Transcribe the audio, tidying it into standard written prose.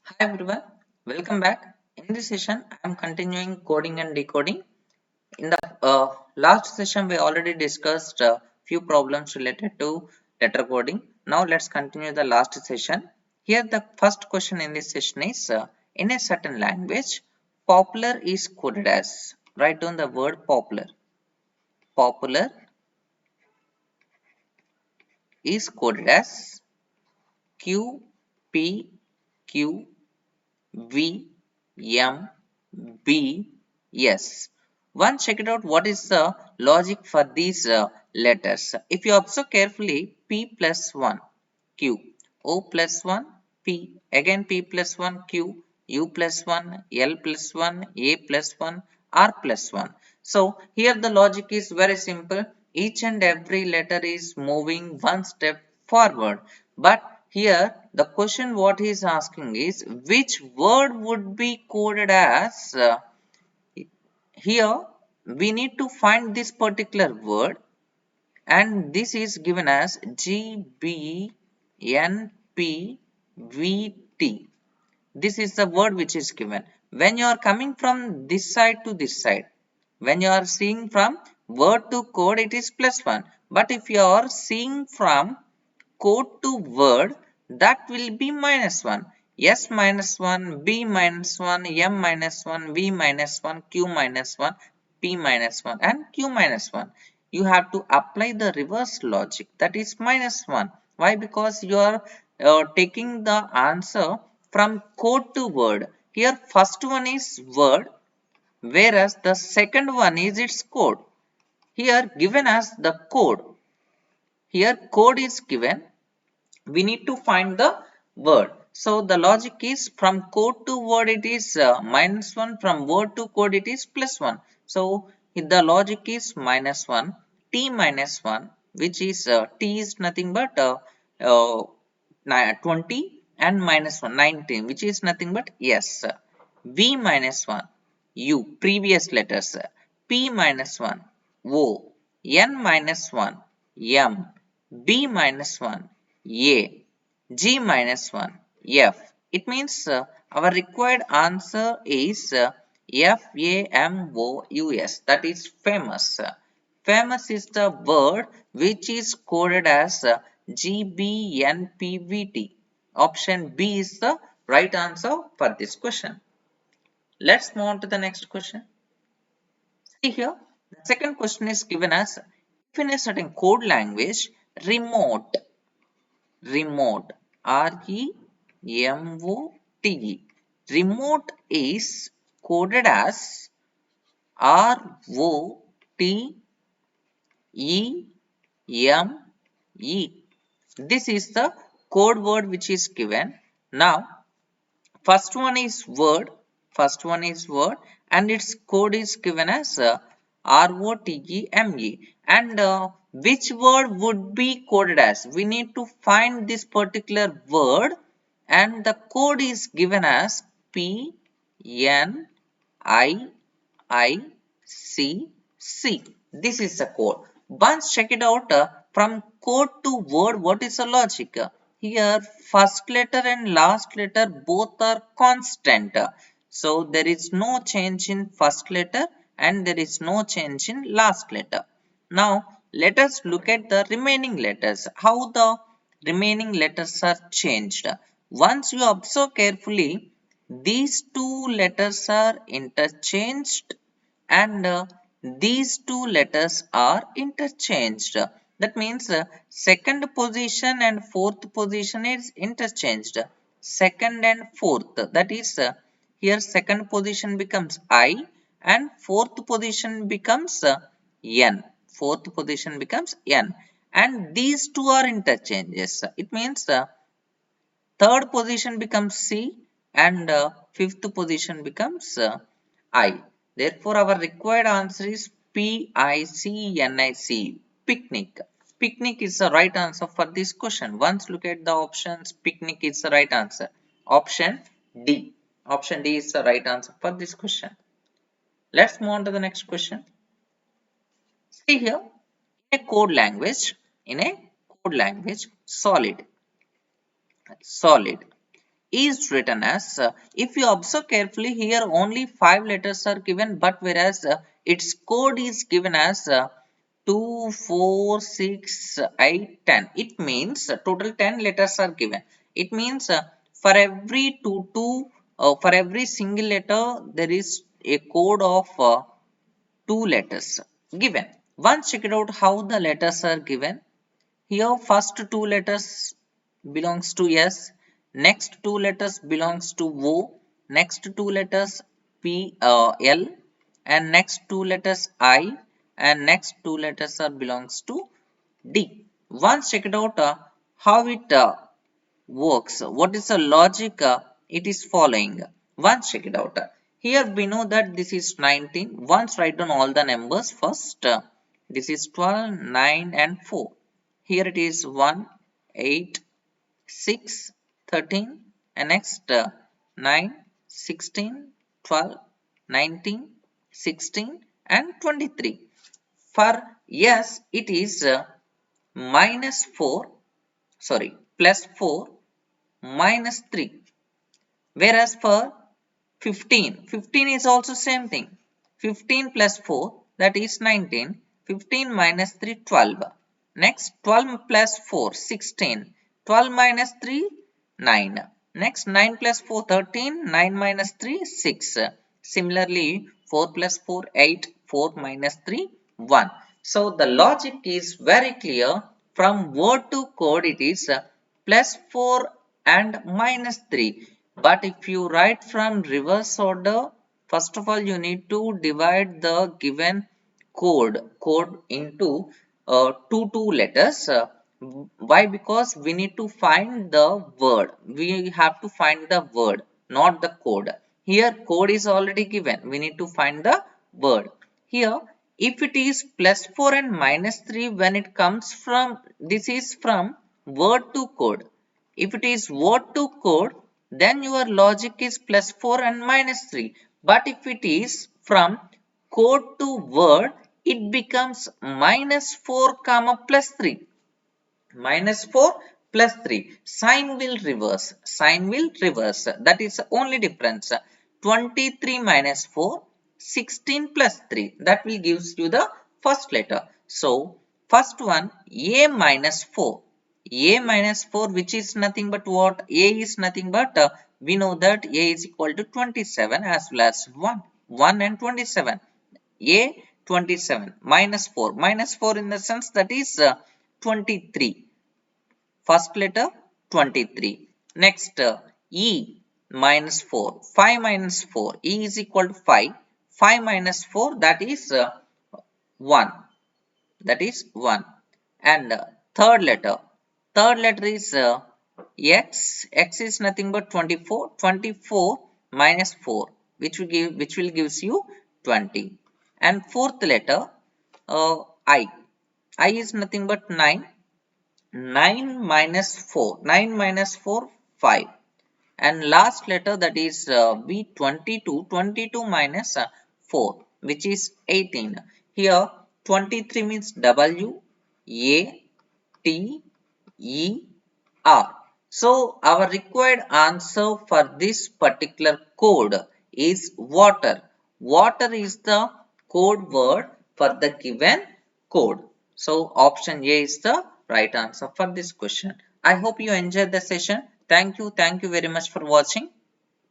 Hi everyone, welcome back. In this session, I am continuing coding and decoding. In the last session, we already discussed a few problems related to letter coding. Now let's continue the last session. Here the first question in this session is, in a certain language, popular is coded as, write down the word popular. Popular is coded as Q, P, Q, V, M, B, S. Once check it out what is the logic for these letters. If you observe carefully, P plus 1, Q, O plus 1, P, again P plus 1, Q, U plus 1, L plus 1, A plus 1, R plus 1. So here the logic is very simple. Each and every letter is moving one step forward. But here the question what he is asking is which word would be coded as here we need to find this particular word, and this is given as GBNPVT. This is the word which is given. When you are coming from this side to this side, when you are seeing from word to code, it is plus 1. But if you are seeing from code to word, that will be minus 1. S minus 1, B minus 1, M minus 1, V minus 1, Q minus 1, P minus 1 and Q minus 1. You have to apply the reverse logic, that is minus 1. Why? Because you are taking the answer from code to word. Here first one is word, whereas the second one is its code. Here given as the code. Here code is given, we need to find the word. So the logic is from code to word it is minus 1, from word to code it is plus 1. So the logic is minus 1, t minus 1, which is t is nothing but uh, 20 and minus 1 19, which is nothing but s. V minus 1 u, previous letters, p minus 1 o, n minus 1 m, b minus 1 a, g minus 1 f. It means our required answer is FAMOUS, that is famous. Famous is the word which is coded as GBNPVT. Option B is the right answer for this question. Let's move on to the next question. See here, the second question is given as, if in a certain code language, remote, remote, REMOTE, remote is coded as ROTEME. This is the code word which is given. Now, first one is word, and its code is given as ROTEME. And which word would be coded as? We need to find this particular word, and the code is given as PNIICC. This is the code. Once check it out, from code to word, what is the logic? Here first letter and last letter both are constant. So there is no change in first letter and there is no change in last letter. Now let us look at the remaining letters. How the remaining letters are changed. Once you observe carefully, these two letters are interchanged and these two letters are interchanged. That means second position and fourth position is interchanged. Second and fourth, that is here second position becomes I and fourth position becomes N. Fourth position becomes N, and these two are interchanges. It means third position becomes C and fifth position becomes I. Therefore, our required answer is PICNIC, picnic. Picnic is the right answer for this question. Once look at the options, picnic is the right answer. Option D. Option D is the right answer for this question. Let's move on to the next question. See here, in a code language, solid, solid. is written as, if you observe carefully here only 5 letters are given, but whereas its code is given as 2, 4, 6, 8, 10. It means total 10 letters are given. It means for every for every single letter there is a code of 2 letters given. Once check it out how the letters are given. Here first two letters belongs to S, next two letters belongs to O, next two letters L, and next two letters I, and next two letters are belongs to D. Once check it out how it works. What is the logic it is following? Once check it out. Here we know that this is 19. Once write down all the numbers first. This is 12, 9 and 4. Here it is 1, 8, 6, 13 and next 9, 16, 12, 19, 16 and 23. For yes, it is minus 4, sorry, plus 4 minus 3. Whereas for 15 is also same thing. 15 plus 4 that is 19. 15 minus 3 12. Next 12 plus 4 16. 12 minus 3 9. Next 9 plus 4 13. 9 minus 3 6. Similarly 4 plus 4 8. 4 minus 3 1. So the logic is very clear. From word to code it is plus 4 and minus 3. But if you write from reverse order, first of all you need to divide the given code into two letters. Why? Because we need to find the word. We have to find the word, not the code. Here code is already given. We need to find the word. Here if it is plus 4 and minus 3, when it comes from, this is from word to code. If it is word to code, then your logic is plus 4 and minus 3. But if it is from code to word, it becomes minus 4 comma plus 3. Minus 4 plus 3. Sign will reverse. Sign will reverse. That is the only difference. 23 minus 4, 16 plus 3. That will gives you the first letter. So, first one, A minus 4. A minus 4, which is nothing but what? A is nothing but we know that A is equal to 27 as well as 1. 1 and 27. A 27 minus 4. Minus 4 in the sense that is 23. First letter 23. Next E minus 4. 5 minus 4. E is equal to 5. 5 minus 4 that is 1. That is 1. And third letter. Third letter is X. X is nothing but 24. 24 minus 4 which will gives you 20. And fourth letter I. I is nothing but 9. 9 minus 4. 9 minus 4 5. And last letter that is B 22. 22 minus 4 which is 18. Here 23 means W A T E R. So our required answer for this particular code is water. Water is the code word for the given code. So option A is the right answer for this question. I hope you enjoyed the session. Thank you. Thank you very much for watching.